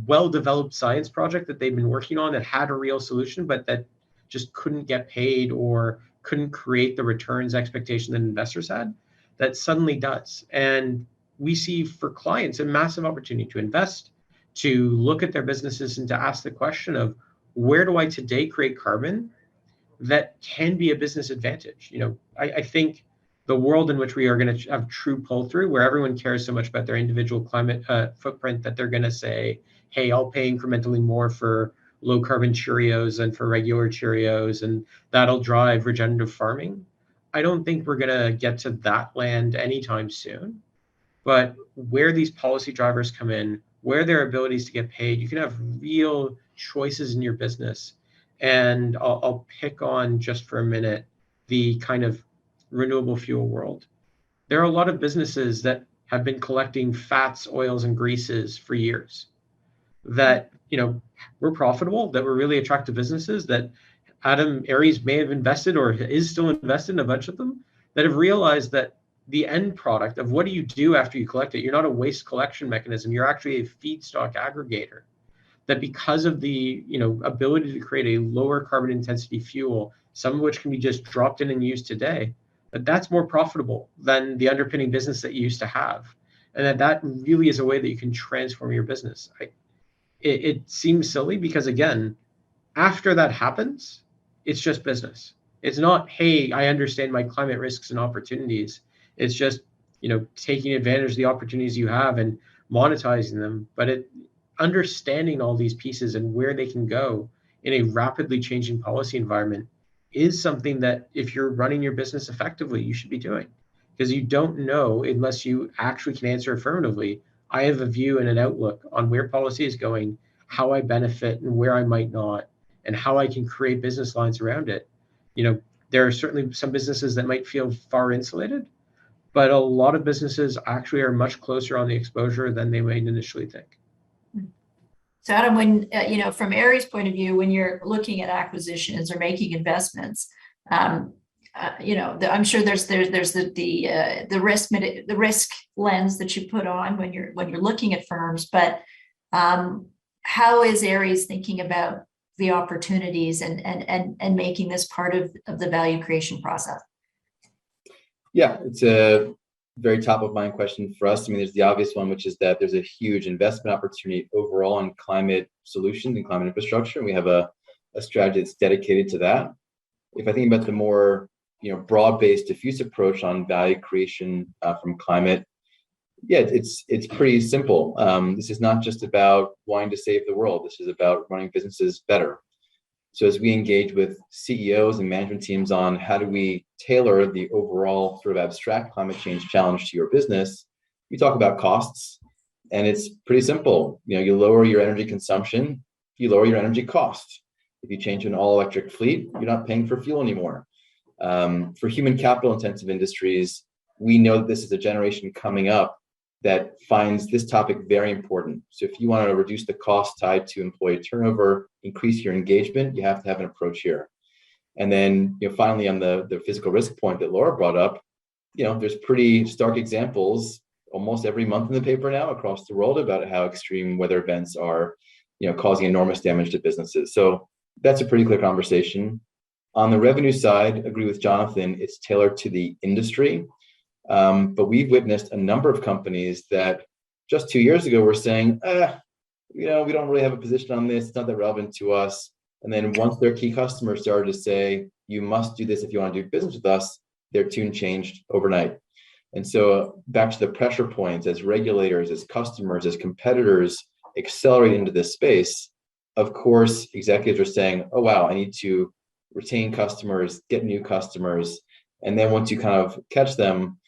well-developed science project that they've been working on that had a real solution, but that just couldn't get paid or couldn't create the returns expectation that investors had, that suddenly does. And we see for clients a massive opportunity to invest, to look at their businesses and to ask the question of, where do I today create carbon that can be a business advantage? I think the world in which we are going to have true pull through, where everyone cares so much about their individual climate footprint that they're going to say, hey, I'll pay incrementally more for low carbon Cheerios than for regular Cheerios, and that'll drive regenerative farming. I don't think we're going to get to that land anytime soon. But where these policy drivers come in, where their abilities to get paid, you can have real choices in your business. And I'll pick on just for a minute the kind of renewable fuel world. There are a lot of businesses that have been collecting fats, oils, and greases for years that were profitable, that were really attractive businesses, that Adam Aries may have invested or is still invested in a bunch of them, that have realized that the end product of what do you do after you collect it, you're not a waste collection mechanism, you're actually a feedstock aggregator. That because of the ability to create a lower carbon intensity fuel, some of which can be just dropped in and used today, that's more profitable than the underpinning business that you used to have. And that really is a way that you can transform your business. It seems silly because, again, after that happens, it's just business. It's not, hey, I understand my climate risks and opportunities. It's just, taking advantage of the opportunities you have and monetizing them. But understanding all these pieces and where they can go in a rapidly changing policy environment is something that, if you're running your business effectively, you should be doing. Because you don't know unless you actually can answer affirmatively. I have a view and an outlook on where policy is going, how I benefit and where I might not, and how I can create business lines around it. There are certainly some businesses that might feel far insulated, but a lot of businesses actually are much closer on the exposure than they might initially think. So Adam, when, from Aries' point of view, when you're looking at acquisitions or making investments, I'm sure there's the risk lens that you put on when you're looking at firms, but how is Ares thinking about the opportunities and making this part of the value creation process? Yeah, it's a very top of mind question for us. I mean, there's the obvious one, which is that there's a huge investment opportunity overall in climate solutions and climate infrastructure. And we have a strategy that's dedicated to that. If I think about the more broad-based, diffuse approach on value creation from climate, yeah, it's pretty simple. This is not just about wanting to save the world. This is about running businesses better. So as we engage with CEOs and management teams on how do we tailor the overall sort of abstract climate change challenge to your business, we talk about costs, and it's pretty simple. You lower your energy consumption, you lower your energy cost. If you change to an all-electric fleet, you're not paying for fuel anymore. For human capital intensive industries, we know that this is a generation coming up that finds this topic very important. So if you want to reduce the cost tied to employee turnover, increase your engagement, you have to have an approach here. And then finally, on the physical risk point that Laura brought up, there's pretty stark examples almost every month in the paper now across the world about how extreme weather events are causing enormous damage to businesses. So that's a pretty clear conversation. On the revenue side, agree with Jonathan, it's tailored to the industry. But we've witnessed a number of companies that just 2 years ago were saying, we don't really have a position on this. It's not that relevant to us. And then once their key customers started to say, you must do this if you want to do business with us, their tune changed overnight. And so back to the pressure points, as regulators, as customers, as competitors accelerate into this space, of course, executives are saying, oh, wow, I need to retain customers, get new customers. And then once you kind of catch them,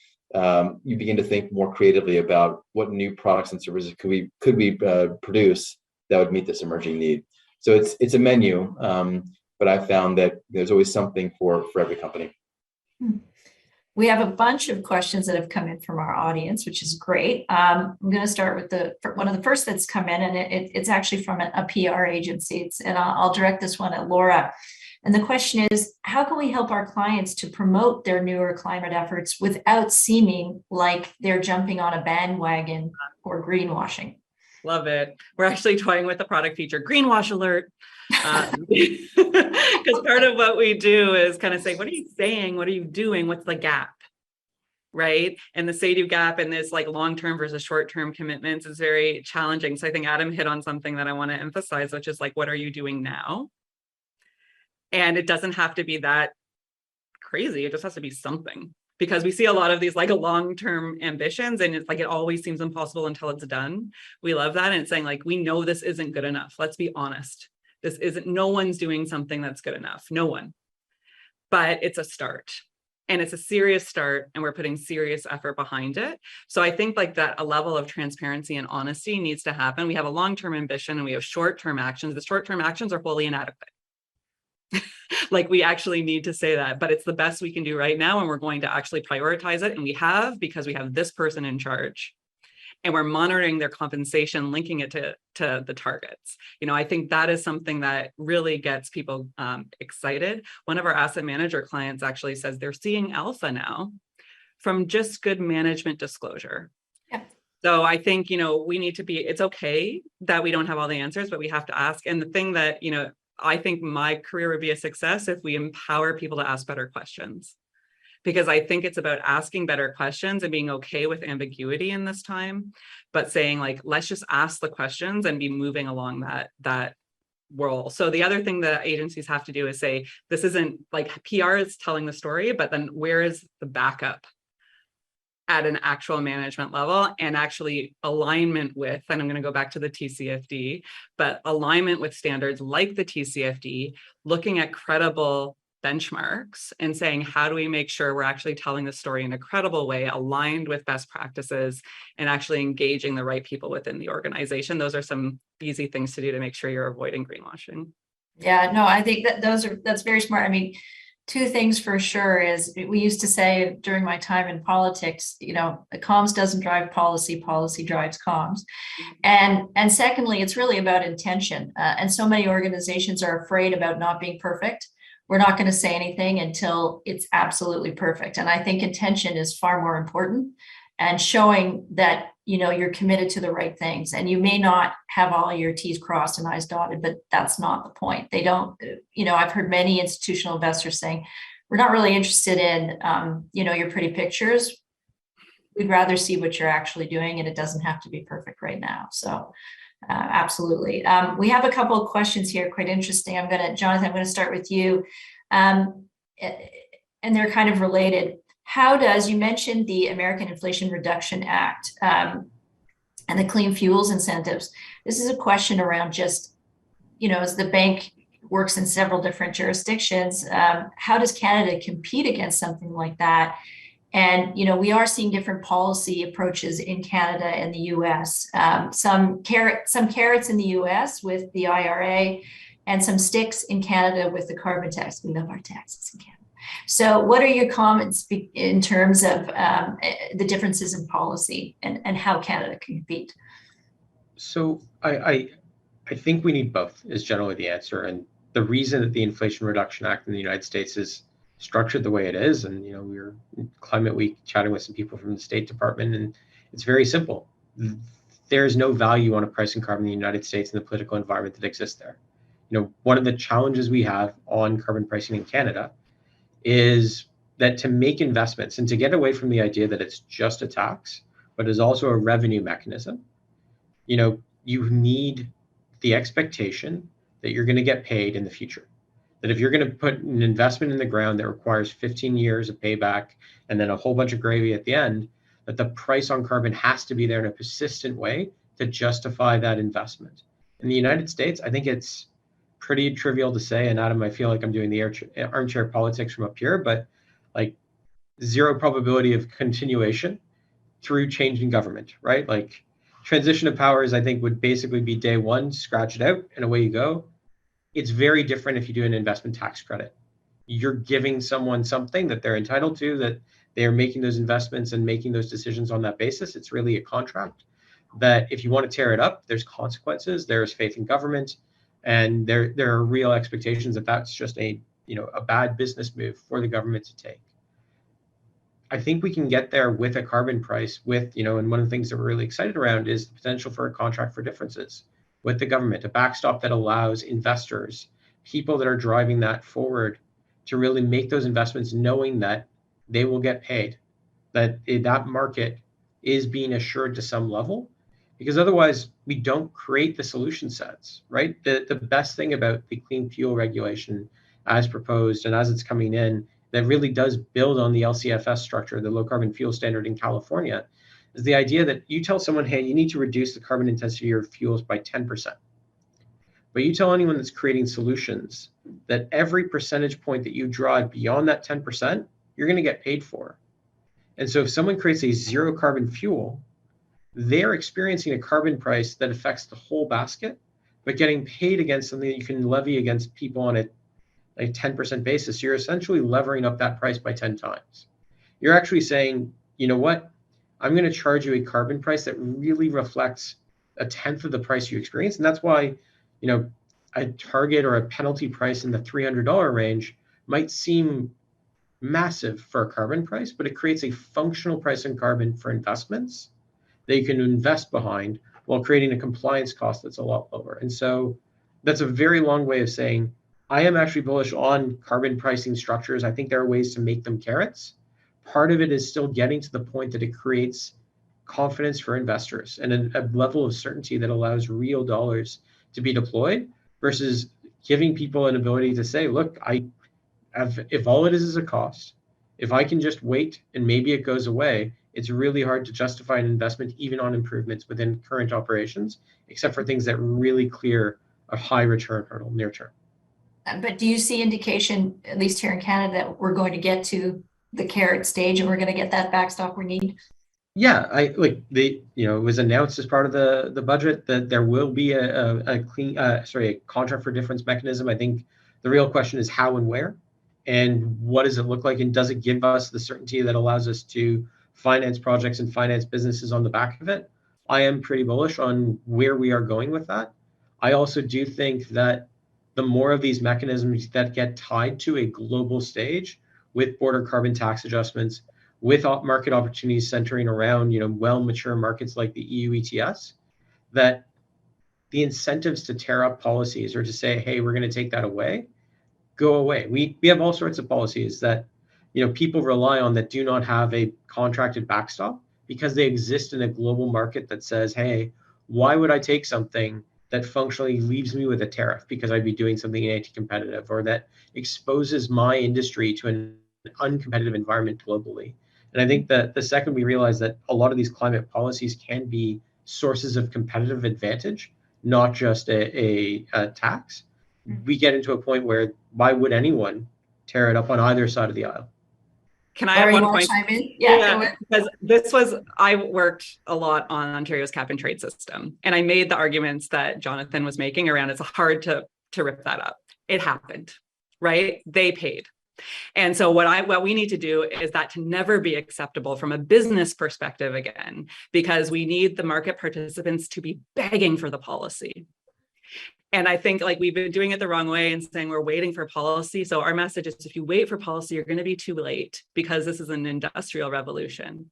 you begin to think more creatively about what new products and services could we produce that would meet this emerging need. So it's a menu, but I found that there's always something for every company. We have a bunch of questions that have come in from our audience, which is great. I'm going to start with one of the first that's come in, and it's actually from a PR agency. And I'll direct this one at Laura. And the question is, how can we help our clients to promote their newer climate efforts without seeming like they're jumping on a bandwagon or greenwashing? Love it. We're actually toying with the product feature, greenwash alert. Because part of what we do is kind of say, what are you saying? What are you doing? What's the gap? Right? And the say-do gap and this like long-term versus short-term commitments is very challenging. So I think Adam hit on something that I want to emphasize, which is like, what are you doing now? And it doesn't have to be that crazy. It just has to be something, because we see a lot of these like long-term ambitions, and it's like, it always seems impossible until it's done. We love that. And it's saying like, we know this isn't good enough. Let's be honest. This isn't, no one's doing something that's good enough. No one, but it's a start, and it's a serious start, and we're putting serious effort behind it. So I think like that a level of transparency and honesty needs to happen. We have a long-term ambition and we have short-term actions. The short-term actions are wholly inadequate. Like, we actually need to say that, but it's the best we can do right now. And we're going to actually prioritize it. And we have, because we have this person in charge, and we're monitoring their compensation, linking it to the targets. I think that is something that really gets people excited. One of our asset manager clients actually says they're seeing alpha now from just good management disclosure. Yeah. So I think, we need to be, it's okay that we don't have all the answers, but we have to ask. And the thing that, I think my career would be a success if we empower people to ask better questions, because I think it's about asking better questions and being okay with ambiguity in this time, but saying like, let's just ask the questions and be moving along that role. So the other thing that agencies have to do is say, this isn't like PR is telling the story, but then where is the backup at an actual management level, and actually alignment with, and I'm going to go back to the TCFD, but alignment with standards like the TCFD, looking at credible benchmarks and saying, how do we make sure we're actually telling the story in a credible way, aligned with best practices, and actually engaging the right people within the organization. Those are some easy things to do to make sure you're avoiding greenwashing. Yeah, no, I think that's very smart. I mean, two things for sure is, we used to say during my time in politics, comms doesn't drive policy, policy drives comms. And secondly, it's really about intention. And so many organizations are afraid about not being perfect, we're not going to say anything until it's absolutely perfect. And I think intention is far more important, and showing that, you're committed to the right things. And you may not have all your T's crossed and I's dotted, but that's not the point. They don't, I've heard many institutional investors saying, we're not really interested in, your pretty pictures. We'd rather see what you're actually doing, and it doesn't have to be perfect right now. So absolutely. We have a couple of questions here, quite interesting. Jonathan, I'm going to start with you. And they're kind of related. How does, you mentioned the American Inflation Reduction Act and the clean fuels incentives. This is a question around just, as the bank works in several different jurisdictions, how does Canada compete against something like that? And, we are seeing different policy approaches in Canada and the US, some carrots in the US with the IRA, and some sticks in Canada with the carbon tax. We love our taxes in Canada. So what are your comments in terms of the differences in policy and how Canada can compete? So I think we need both is generally the answer. And the reason that the Inflation Reduction Act in the United States is structured the way it is, and we were in Climate Week chatting with some people from the State Department, and it's very simple. There's no value on a price in carbon in the United States and the political environment that exists there. One of the challenges we have on carbon pricing in Canada is that to make investments and to get away from the idea that it's just a tax, but is also a revenue mechanism, you need the expectation that you're going to get paid in the future. That if you're going to put an investment in the ground that requires 15 years of payback and then a whole bunch of gravy at the end, that the price on carbon has to be there in a persistent way to justify that investment. In the United States, I think it's pretty trivial to say, and Adam, I feel like I'm doing the armchair politics from up here, but like zero probability of continuation through change in government, right? Like transition of powers, I think would basically be day one, scratch it out and away you go. It's very different if you do an investment tax credit. You're giving someone something that they're entitled to, that they're making those investments and making those decisions on that basis. It's really a contract that if you want to tear it up, there's consequences, there's faith in government, and there are real expectations that that's just a bad business move for the government to take. I think we can get there with a carbon price with, and one of the things that we're really excited around is the potential for a contract for differences with the government, a backstop that allows investors, people that are driving that forward, to really make those investments knowing that they will get paid, that that market is being assured to some level, because otherwise we don't create the solution sets, right? The best thing about the clean fuel regulation as proposed and as it's coming in, that really does build on the LCFS structure, the low carbon fuel standard in California, is the idea that you tell someone, hey, you need to reduce the carbon intensity of your fuels by 10%. But you tell anyone that's creating solutions that every percentage point that you drive beyond that 10%, you're going to get paid for. And so if someone creates a zero carbon fuel, they're experiencing a carbon price that affects the whole basket, but getting paid against something that you can levy against people on a 10% basis. You're essentially levering up that price by 10 times. You're actually saying, you know what? I'm going to charge you a carbon price that really reflects a tenth of the price you experience. And that's why, a target or a penalty price in the $300 range might seem massive for a carbon price, but it creates a functional price in carbon for investments that you can invest behind while creating a compliance cost that's a lot lower. And so that's a very long way of saying, I am actually bullish on carbon pricing structures. I think there are ways to make them carrots. Part of it is still getting to the point that it creates confidence for investors and a level of certainty that allows real dollars to be deployed versus giving people an ability to say, look, if all it is a cost, if I can just wait and maybe it goes away, it's really hard to justify an investment even on improvements within current operations, except for things that really clear a high return hurdle near term. But do you see indication, at least here in Canada, that we're going to get to the carrot stage and we're going to get that backstop we need? Yeah, it was announced as part of the budget that there will be a contract for difference mechanism. I think the real question is how and where, and what does it look like, and does it give us the certainty that allows us to finance projects and finance businesses on the back of it? I am pretty bullish on where we are going with that. I also do think that the more of these mechanisms that get tied to a global stage with border carbon tax adjustments, with market opportunities centering around, well-mature markets like the EU ETS, that the incentives to tear up policies or to say, hey, we're going to take that away, go away. We have all sorts of policies that, people rely on that do not have a contracted backstop because they exist in a global market that says, hey, why would I take something that functionally leaves me with a tariff because I'd be doing something anti-competitive, or that exposes my industry to an uncompetitive environment globally? And I think that the second we realize that a lot of these climate policies can be sources of competitive advantage, not just a tax, we get into a point where why would anyone tear it up on either side of the aisle? Can I have one point? Chime in? Yeah, because I worked a lot on Ontario's cap and trade system, and I made the arguments that Jonathan was making around it's hard to rip that up. It happened, right? They paid. And so what we need to do is that to never be acceptable from a business perspective again, because we need the market participants to be begging for the policy. And I think we've been doing it the wrong way and saying we're waiting for policy. So our message is if you wait for policy, you're going to be too late, because this is an industrial revolution.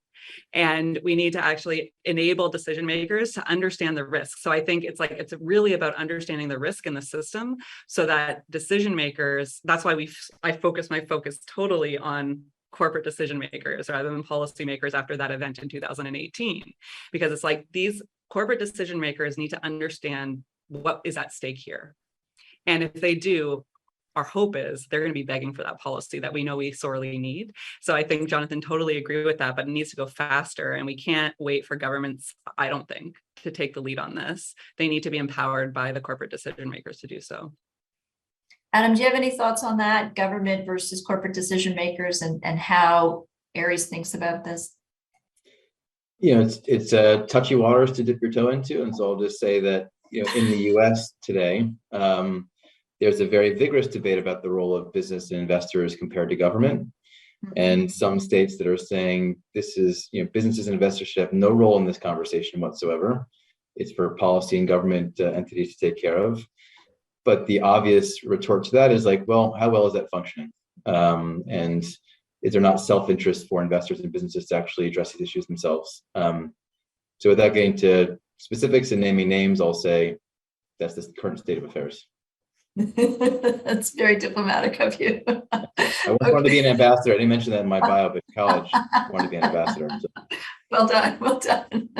And we need to actually enable decision makers to understand the risk. So I think it's really about understanding the risk in the system so that decision makers, that's why I focus my focus totally on corporate decision makers rather than policy makers after that event in 2018, because it's these corporate decision makers need to understand what is at stake here. And if they do, our hope is they're going to be begging for that policy that we know we sorely need. So I think Jonathan totally agree with that, but it needs to go faster. And we can't wait for governments, I don't think, to take the lead on this. They need to be empowered by the corporate decision makers to do so. Adam, do you have any thoughts on that, government versus corporate decision makers, and how Aries thinks about this? It's touchy waters to dip your toe into. And so I'll just say that, in the US today, there's a very vigorous debate about the role of business and investors compared to government. And some states that are saying this is, businesses and investors should have no role in this conversation whatsoever. It's for policy and government entities to take care of. But the obvious retort to that is well, how well is that functioning? And is there not self-interest for investors and businesses to actually address these issues themselves? So without getting to specifics and naming names, I'll say that's the current state of affairs. That's very diplomatic of you. I wanted to be an ambassador. I didn't mention that in my bio, but in college, I wanted to be an ambassador. So. Well done, well done.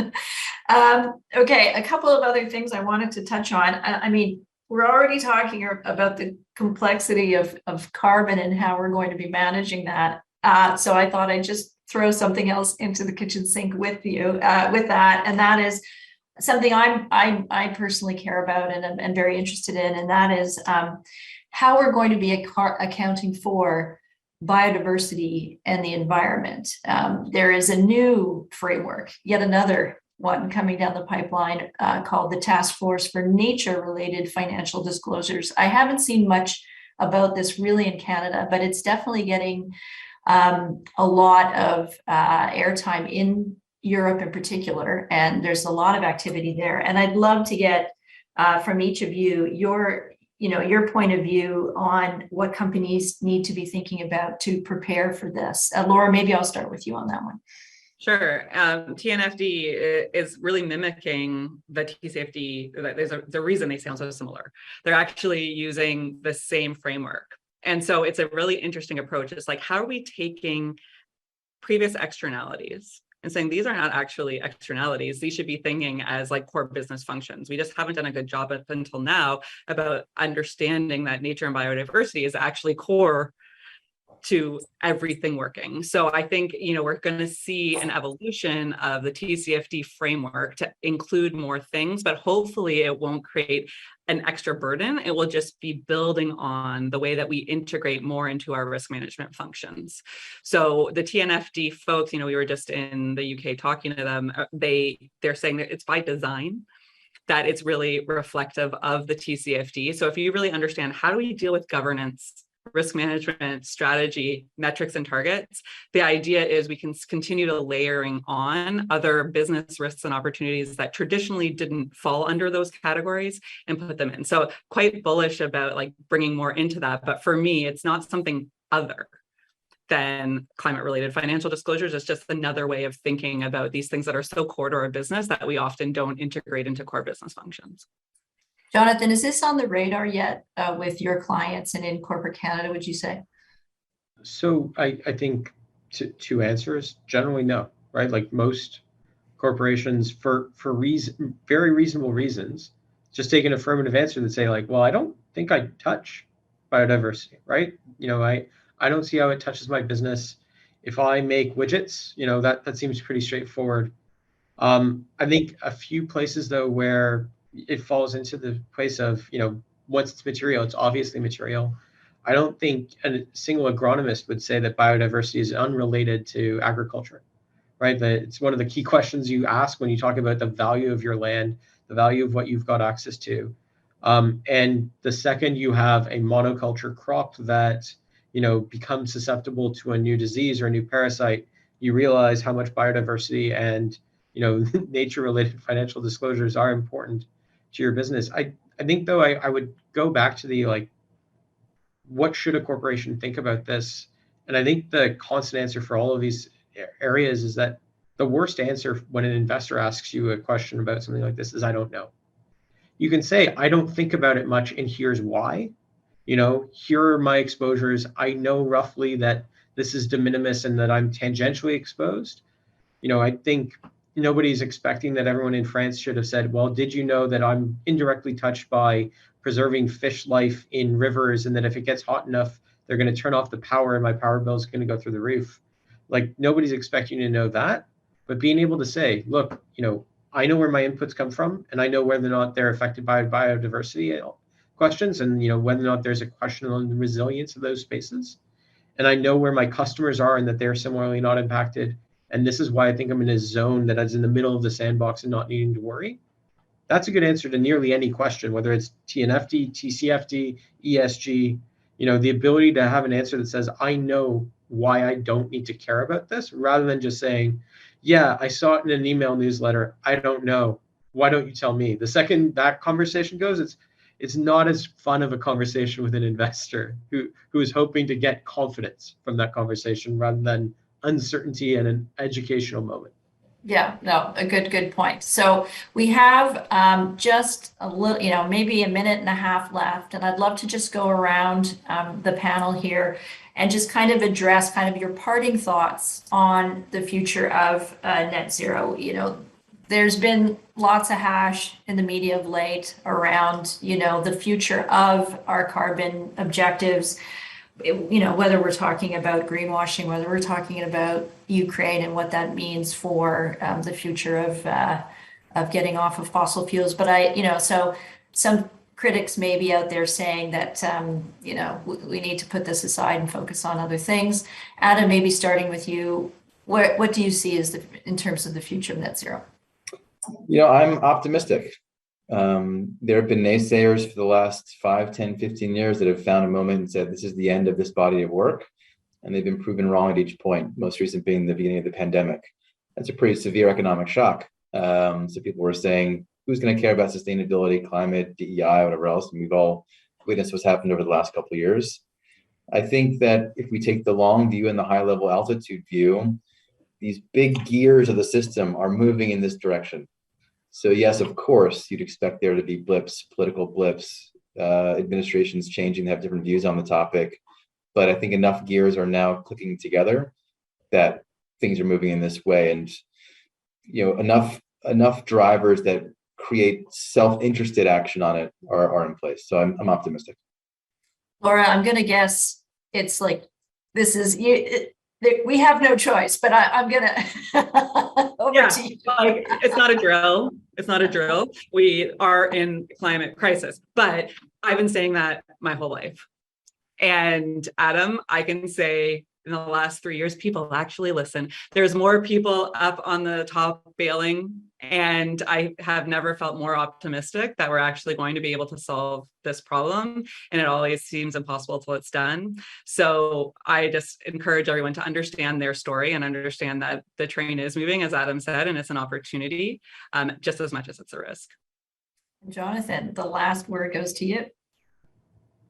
Okay, a couple of other things I wanted to touch on. I mean, we're already talking about the complexity of carbon and how we're going to be managing that. So I thought I'd just throw something else into the kitchen sink with you, with that, and that is something I personally care about and am very interested in, and that is how we're going to be accounting for biodiversity and the environment. There is a new framework, yet another one coming down the pipeline called the Task Force for Nature-Related Financial Disclosures. I haven't seen much about this really in Canada, but it's definitely getting a lot of airtime in Europe in particular, and there's a lot of activity there. And I'd love to get from each of you your point of view on what companies need to be thinking about to prepare for this. Laura, maybe I'll start with you on that one. Sure. TNFD is really mimicking the TCFD. There's a reason they sound so similar. They're actually using the same framework. And so it's a really interesting approach. It's how are we taking previous externalities and saying these are not actually externalities. These should be thinking as core business functions. We just haven't done a good job up until now about understanding that nature and biodiversity is actually core to everything working. So I think, we're going to see an evolution of the TCFD framework to include more things, but hopefully it won't create an extra burden. It will just be building on the way that we integrate more into our risk management functions. So the TNFD folks, we were just in the UK talking to them, they're saying that it's by design, that it's really reflective of the TCFD. So if you really understand how do we deal with governance risk management, strategy, metrics, and targets. The idea is we can continue to layering on other business risks and opportunities that traditionally didn't fall under those categories and put them in. So quite bullish about like bringing more into that. But for me, it's not something other than climate-related financial disclosures. It's just another way of thinking about these things that are so core to our business that we often don't integrate into core business functions. Jonathan, is this on the radar yet with your clients and in corporate Canada, would you say? So I think two answers, generally no, right? Like most corporations for very reasonable reasons, just take an affirmative answer that say like, well, I don't think I touch biodiversity, right? You know, I don't see how it touches my business. If I make widgets, you know, that seems pretty straightforward. I think a few places though where it falls into the place of, you know, once it's material, it's obviously material. I don't think a single agronomist would say that biodiversity is unrelated to agriculture, right? That it's one of the key questions you ask when you talk about the value of your land, the value of what you've got access to. And the second you have a monoculture crop that, you know, becomes susceptible to a new disease or a new parasite, you realize how much biodiversity and, you know, nature-related financial disclosures are important to your business. I think though I would go back to the like, what should a corporation think about this? And I think the constant answer for all of these areas is that the worst answer when an investor asks you a question about something like this is, I don't know. You can say, I don't think about it much, and here's why. You know, here are my exposures. I know roughly that this is de minimis and that I'm tangentially exposed. You know, I think nobody's expecting that everyone in France should have said, well, did you know that I'm indirectly touched by preserving fish life in rivers, and that if it gets hot enough, they're going to turn off the power and my power bill is going to go through the roof. Like, nobody's expecting you to know that, but being able to say, look, you know, I know where my inputs come from, and I know whether or not they're affected by biodiversity questions, and, you know, whether or not there's a question on the resilience of those spaces. And I know where my customers are and that they're similarly not impacted. And this is why I think I'm in a zone that is in the middle of the sandbox and not needing to worry. That's a good answer to nearly any question, whether it's TNFD, TCFD, ESG. You know, the ability to have an answer that says, I know why I don't need to care about this, rather than just saying, yeah, I saw it in an email newsletter. I don't know. Why don't you tell me? The second that conversation goes, it's not as fun of a conversation with an investor who is hoping to get confidence from that conversation rather than uncertainty and an educational moment. Yeah, no, a good point. So we have just a little, you know, maybe a minute and a half left, and I'd love to just go around the panel here and just kind of address kind of your parting thoughts on the future of net zero. You know, there's been lots of hash in the media of late around, you know, the future of our carbon objectives. You know, whether we're talking about greenwashing, whether we're talking about Ukraine and what that means for the future of getting off of fossil fuels. But you know, so some critics may be out there saying that, you know, we need to put this aside and focus on other things. Adam, maybe starting with you, what do you see as in terms of the future of net zero? You know, I'm optimistic. There have been naysayers for the last 5, 10, 15 years that have found a moment and said, this is the end of this body of work. And they've been proven wrong at each point, most recent being the beginning of the pandemic. That's a pretty severe economic shock. So people were saying, who's going to care about sustainability, climate, DEI, whatever else? And we've all witnessed what's happened over the last couple of years. I think that if we take the long view and the high level altitude view, these big gears of the system are moving in this direction. So yes, of course, you'd expect there to be blips, political blips, administrations changing, have different views on the topic. But I think enough gears are now clicking together that things are moving in this way. And, you know, enough drivers that create self-interested action on it are in place. So I'm optimistic. Laura, I'm going to guess it's like, this is, we have no choice, but I'm going to over to you. Like, it's not a drill. It's not a drill. We are in climate crisis, but I've been saying that my whole life. And Adam, I can say in the last 3 years, people actually listen. There's more people up on the top bailing And I have never felt more optimistic that we're actually going to be able to solve this problem. And it always seems impossible until it's done. So I just encourage everyone to understand their story and understand that the train is moving, as Adam said, and it's an opportunity just as much as it's a risk. Jonathan, the last word goes to you.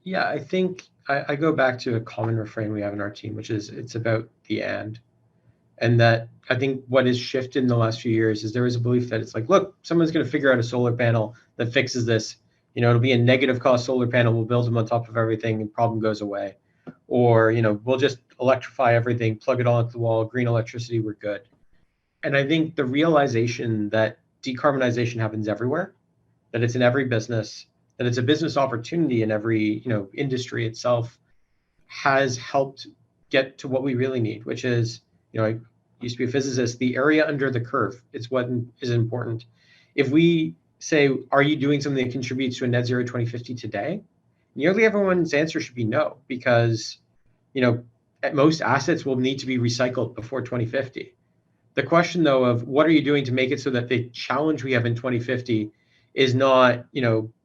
Yeah, I think I go back to a common refrain we have in our team, which is it's about the and that I think what has shifted in the last few years is there is a belief that it's like, look, someone's going to figure out a solar panel that fixes this. You know, it'll be a negative cost solar panel. We'll build them on top of everything and problem goes away. Or, you know, we'll just electrify everything, plug it all into the wall, green electricity, we're good. And I think the realization that decarbonization happens everywhere, that it's in every business, that it's a business opportunity in every, industry itself, has helped get to what we really need, which is, I used to be a physicist, the area under the curve is what is important. If we say, are you doing something that contributes to a net zero 2050 today? Nearly everyone's answer should be no, because, at most assets will need to be recycled before 2050. The question, though, of what are you doing to make it so that the challenge we have in 2050 is not,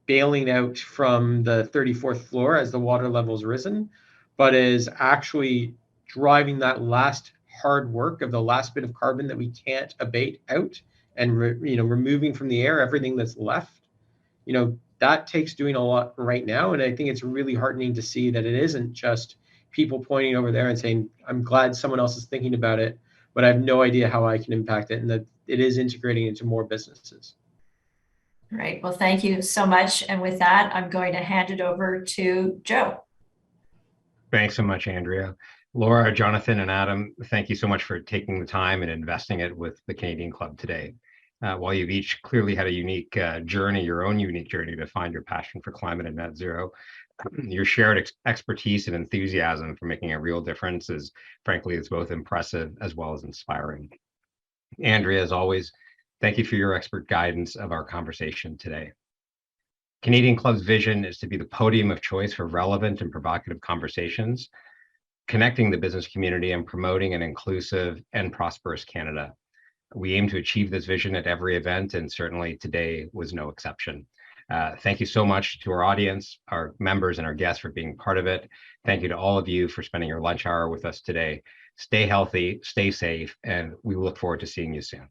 bailing out from the 34th floor as the water level's risen, but is actually driving that last hard work of the last bit of carbon that we can't abate out and removing from the air everything that's left. That takes doing a lot right now. And I think it's really heartening to see that it isn't just people pointing over there and saying, I'm glad someone else is thinking about it, but I have no idea how I can impact it, and that it is integrating into more businesses. Great. Well, thank you so much. And with that, I'm going to hand it over to Joe. Thanks so much, Andrea. Laura, Jonathan, and Adam, thank you so much for taking the time and investing it with the Canadian Club today. While you've each clearly had a unique journey, your own unique journey to find your passion for climate and net zero, your shared expertise and enthusiasm for making a real difference is, frankly, it's both impressive as well as inspiring. Andrea, as always, thank you for your expert guidance of our conversation today. Canadian Club's vision is to be the podium of choice for relevant and provocative conversations, connecting the business community and promoting an inclusive and prosperous Canada. We aim to achieve this vision at every event, and certainly today was no exception. Thank you so much to our audience, our members, and our guests for being part of it. Thank you to all of you for spending your lunch hour with us today. Stay healthy, stay safe, and we look forward to seeing you soon.